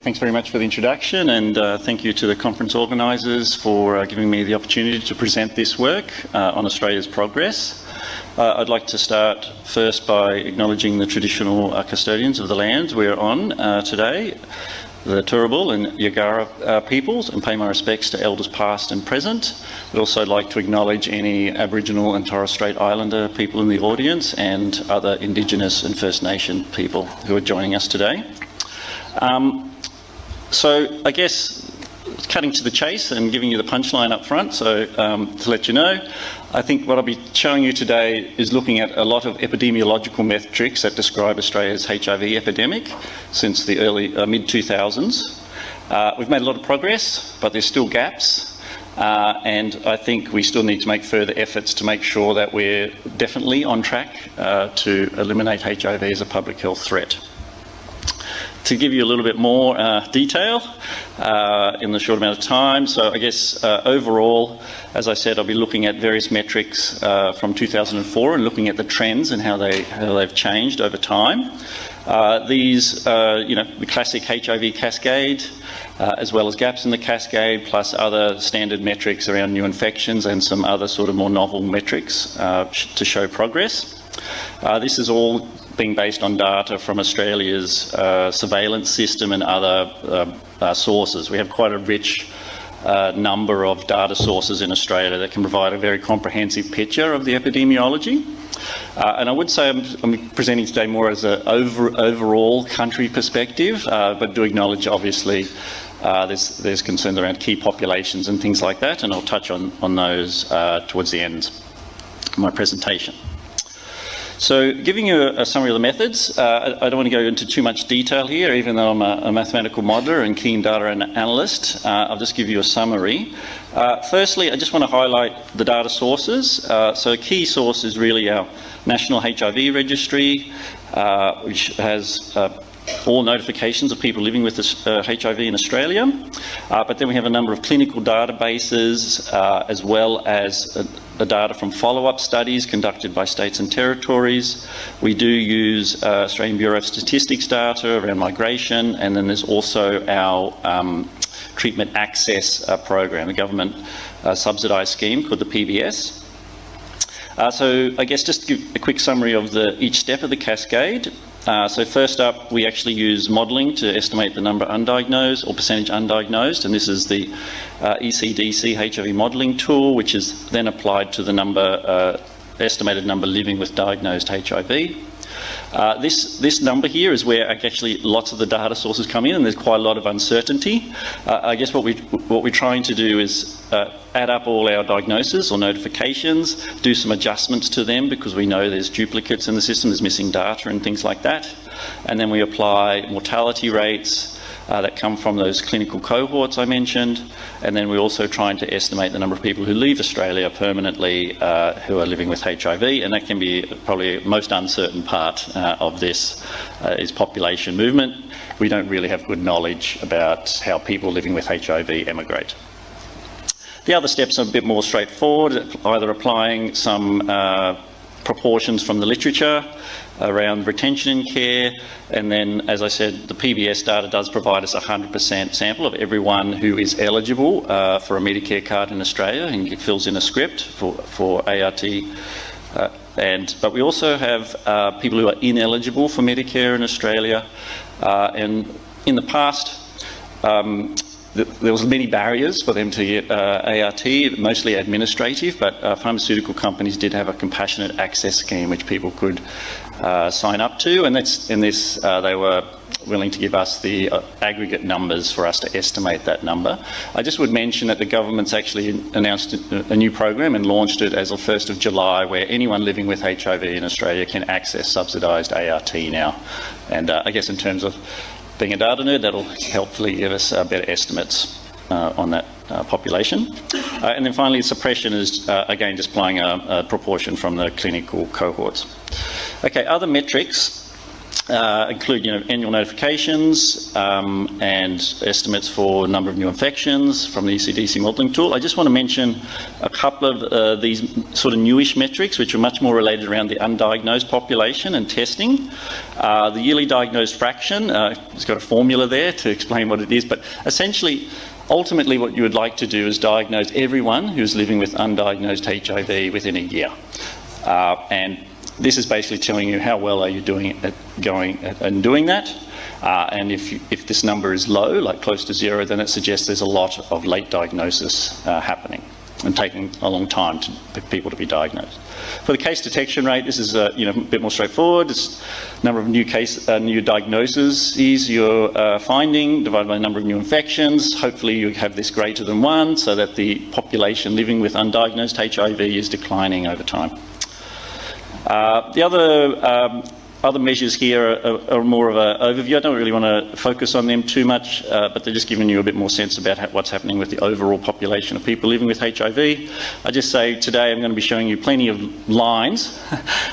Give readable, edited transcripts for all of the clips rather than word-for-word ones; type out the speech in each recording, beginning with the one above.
Thanks very much for the introduction, and thank you to the conference organisers for giving me the opportunity to present this work on Australia's progress. I'd like to start first by acknowledging the traditional custodians of the land we're on today, the Turrbal and Yagara peoples, and pay my respects to elders past and present. I'd also like to acknowledge any Aboriginal and Torres Strait Islander people in the audience and other Indigenous and First Nation people who are joining us today. So I guess cutting to the chase and giving you the punchline up front, so to let you know, I think what I'll be showing you today is looking at a lot of epidemiological metrics that describe Australia's HIV epidemic since the early mid-2000s. We've made a lot of progress, but there's still gaps, and I think we still need to make further efforts to make sure that we're definitely on track to eliminate HIV as a public health threat. To give you a little bit more detail in the short amount of time, so I guess overall, as I said, I'll be looking at various metrics from 2004 and looking at the trends and how they've changed over time. These, the classic HIV cascade, as well as gaps in the cascade, plus other standard metrics around new infections and some other sort of more novel metrics to show progress. This is all being based on data from Australia's surveillance system and other sources. We have quite a rich number of data sources in Australia that can provide a very comprehensive picture of the epidemiology. And I would say I'm presenting today more as an overall country perspective, but do acknowledge obviously there's concerns around key populations and things like that, and I'll touch on those towards the end of my presentation. So giving you a summary of the methods, I don't want to go into too much detail here, even though I'm a mathematical modeller and keen data analyst. I'll just give you a summary. Firstly, I just want to highlight the data sources. So a key source is really our National HIV Registry, which has all notifications of people living with HIV in Australia. But then we have a number of clinical databases, as well as the data from follow-up studies conducted by states and territories. We do use Australian Bureau of Statistics data around migration, and then there's also our treatment access program, a government subsidised scheme called the PBS. So I guess just to give a quick summary of each step of the cascade. So first up, we actually use modelling to estimate the number undiagnosed or percentage undiagnosed, and this is the ECDC HIV modelling tool, which is then applied to the estimated number living with diagnosed HIV. This number here is where actually lots of the data sources come in, and there's quite a lot of uncertainty. I guess what we're trying to do is add up all our diagnoses or notifications, do some adjustments to them because we know there's duplicates in the system, there's missing data and things like that. And then we apply mortality rates that come from those clinical cohorts I mentioned. And then we're also trying to estimate the number of people who leave Australia permanently who are living with HIV, and that can be probably the most uncertain part of this is population movement. We don't really have good knowledge about how people living with HIV emigrate. The other steps are a bit more straightforward, either applying some proportions from the literature around retention in care, and then, as I said, the PBS data does provide us 100% sample of everyone who is eligible for a Medicare card in Australia, and it fills in a script for ART. But we also have people who are ineligible for Medicare in Australia, and in the past, there was many barriers for them to get ART, mostly administrative, but pharmaceutical companies did have a compassionate access scheme which people could sign up to, and they were willing to give us the aggregate numbers for us to estimate that number. I just would mention that the government's actually announced a new program and launched it as of 1st of July, where anyone living with HIV in Australia can access subsidised ART now. And I guess in terms of being a data nerd, that'll hopefully give us better estimates on that population. And then finally, suppression is, again, just applying a proportion from the clinical cohorts. Okay, other metrics include annual notifications and estimates for number of new infections from the ECDC modelling tool. I just want to mention a couple of these sort of newish metrics which are much more related around the undiagnosed population and testing. The yearly diagnosed fraction, it's got a formula there to explain what it is, but essentially ultimately what you would like to do is diagnose everyone who's living with undiagnosed HIV within a year. And this is basically telling you how well are you doing at doing that. And if this number is low, like close to zero, then it suggests there's a lot of late diagnosis happening and taking a long time for people to be diagnosed. For the case detection rate, this is a bit more straightforward. It's number of new diagnoses you're finding divided by the number of new infections. Hopefully you have this greater than 1 so that the population living with undiagnosed HIV is declining over time. The other measures here are more of an overview. I don't really want to focus on them too much, but they're just giving you a bit more sense about what's happening with the overall population of people living with HIV. I just say today I'm going to be showing you plenty of lines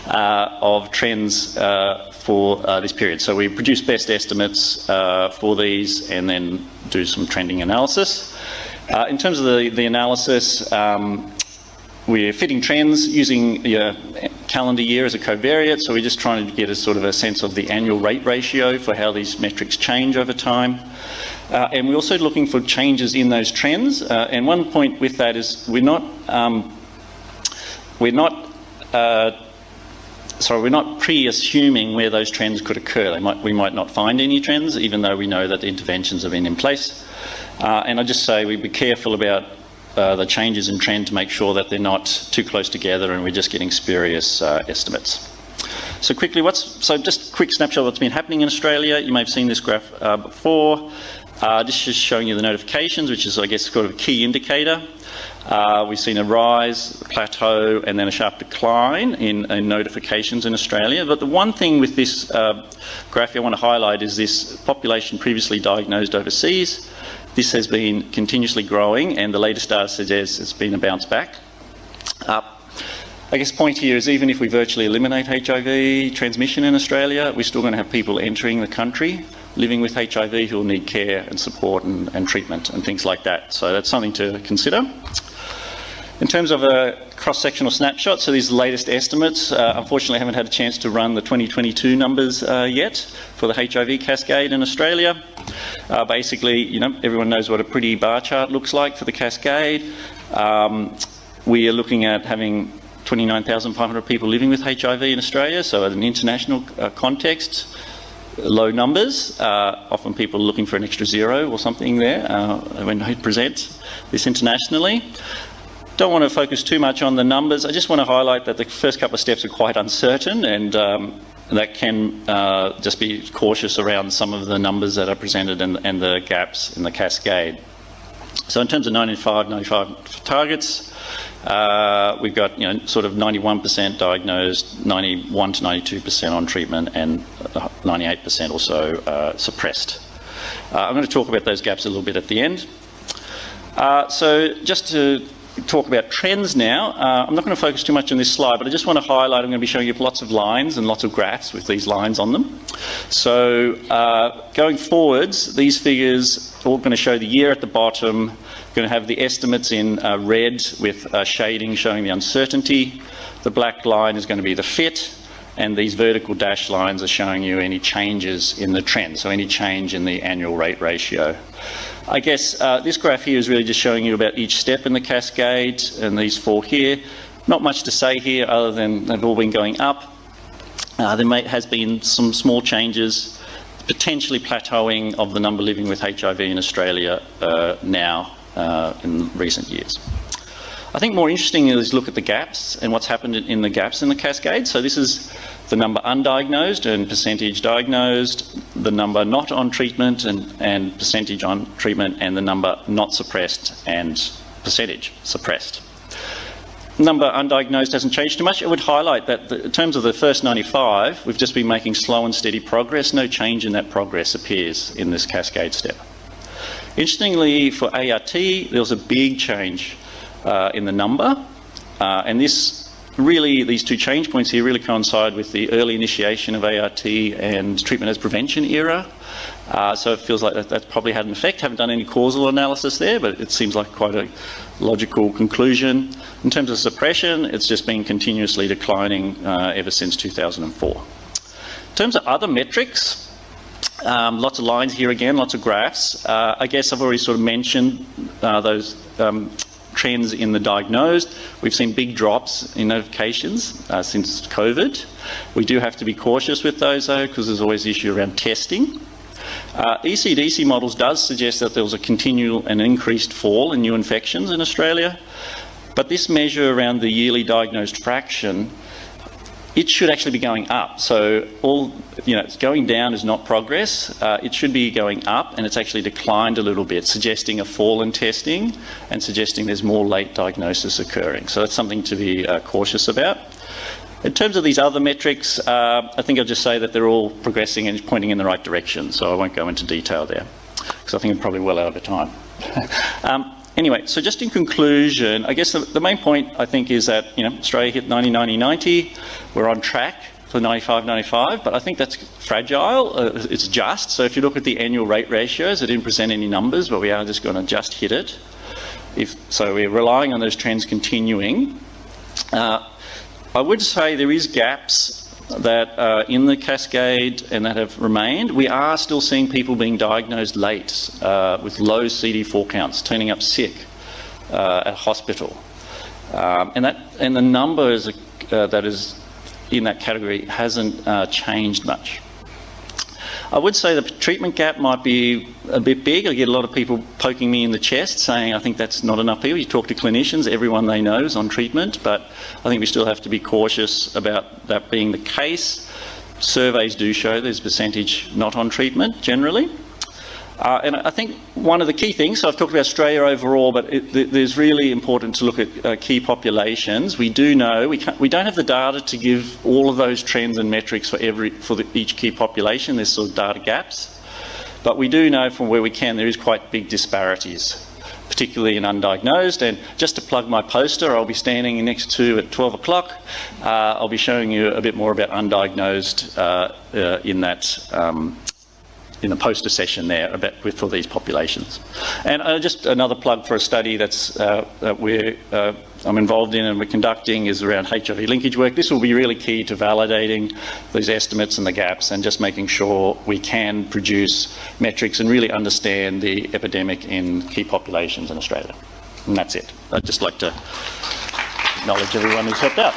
of trends for this period. So we produce best estimates for these and then do some trending analysis. In terms of the analysis, we're fitting trends using calendar year as a covariate, so we're just trying to get a sort of a sense of the annual rate ratio for how these metrics change over time. And we're also looking for changes in those trends. And one point with that is we're not pre-assuming where those trends could occur. We might not find any trends, even though we know that the interventions have been in place. And I just say we'd be careful about the changes in trend to make sure that they're not too close together and we're just getting spurious estimates. So quickly, just a quick snapshot of what's been happening in Australia. You may have seen this graph before. This is showing you the notifications, which is, I guess, sort of a key indicator. We've seen a rise, a plateau, and then a sharp decline in notifications in Australia. But the one thing with this graph I want to highlight is this population previously diagnosed overseas. This has been continuously growing, and the latest data suggests it's been a bounce back. I guess the point here is even if we virtually eliminate HIV transmission in Australia, we're still going to have people entering the country living with HIV who will need care and support and treatment and things like that. So that's something to consider. In terms of a cross-sectional snapshot, so these are the latest estimates. Unfortunately, I haven't had a chance to run the 2022 numbers yet for the HIV cascade in Australia. Basically, everyone knows what a pretty bar chart looks like for the cascade. We are looking at having 29,500 people living with HIV in Australia, so at an international context, low numbers, often people looking for an extra zero or something there when I present this internationally. Don't want to focus too much on the numbers. I just want to highlight that the first couple of steps are quite uncertain, and that can just be cautious around some of the numbers that are presented and the gaps in the cascade. So in terms of 95 targets, we've got sort of 91% diagnosed, 91 to 92% on treatment, and 98% also suppressed. I'm going to talk about those gaps a little bit at the end. So just to talk about trends now. I'm not going to focus too much on this slide, but I just want to highlight, I'm going to be showing you lots of lines and lots of graphs with these lines on them. So going forwards, these figures are all going to show the year at the bottom, going to have the estimates in red with shading showing the uncertainty. The black line is going to be the fit, and these vertical dashed lines are showing you any changes in the trend, so any change in the annual rate ratio. I guess this graph here is really just showing you about each step in the cascade, and these four here. Not much to say here other than they've all been going up. There has been some small changes, potentially plateauing of the number living with HIV in Australia now in recent years. I think more interesting is look at the gaps and what's happened in the gaps in the cascade. So this is the number undiagnosed and percentage diagnosed, the number not on treatment and percentage on treatment, and the number not suppressed and percentage suppressed. Number undiagnosed hasn't changed too much. I would highlight that in terms of the first 95, we've just been making slow and steady progress. No change in that progress appears in this cascade step. Interestingly, for ART, there was a big change in the number, and this really, these two change points here really coincide with the early initiation of ART and treatment as prevention era. So it feels like that's probably had an effect. Haven't done any causal analysis there, but it seems like quite a logical conclusion. In terms of suppression, it's just been continuously declining ever since 2004. In terms of other metrics, lots of lines here again, lots of graphs. I guess I've already sort of mentioned those trends in the diagnosed. We've seen big drops in notifications since COVID. We do have to be cautious with those though, because there's always the issue around testing. ECDC models does suggest that there was a continual and increased fall in new infections in Australia, but this measure around the yearly diagnosed fraction, it should actually be going up. So it's going down is not progress. It should be going up, and it's actually declined a little bit, suggesting a fall in testing and suggesting there's more late diagnosis occurring. So that's something to be cautious about. In terms of these other metrics, I think I'll just say that they're all progressing and pointing in the right direction, so I won't go into detail there, because I think I'm probably well over time. Anyway, so just in conclusion, I guess the main point, I think, is that Australia hit 90-90-90. We're on track for 95-95, but I think that's fragile. It's just. So if you look at the annual rate ratios, I didn't present any numbers, but we are just going to just hit it. So we're relying on those trends continuing. I would say there is gaps that are in the cascade and that have remained. We are still seeing people being diagnosed late with low CD4 counts, turning up sick at hospital. And the number that is in that category hasn't changed much. I would say the treatment gap might be a bit big. I get a lot of people poking me in the chest saying, I think that's not enough people. You talk to clinicians, everyone they know is on treatment, but I think we still have to be cautious about that being the case. Surveys do show there's a percentage not on treatment generally. And I think one of the key things, so I've talked about Australia overall, but there's really important to look at key populations. We do know, we don't have the data to give all of those trends and metrics for each key population. There's sort of data gaps. But we do know from where we can, there is quite big disparities, particularly in undiagnosed. And just to plug my poster, I'll be standing next to at 12 o'clock. I'll be showing you a bit more about undiagnosed in the poster session there for these populations. And just another plug for a study that I'm involved in and we're conducting is around HIV linkage work. This will be really key to validating these estimates and the gaps and just making sure we can produce metrics and really understand the epidemic in key populations in Australia. And that's it. I'd just like to acknowledge everyone who's helped out.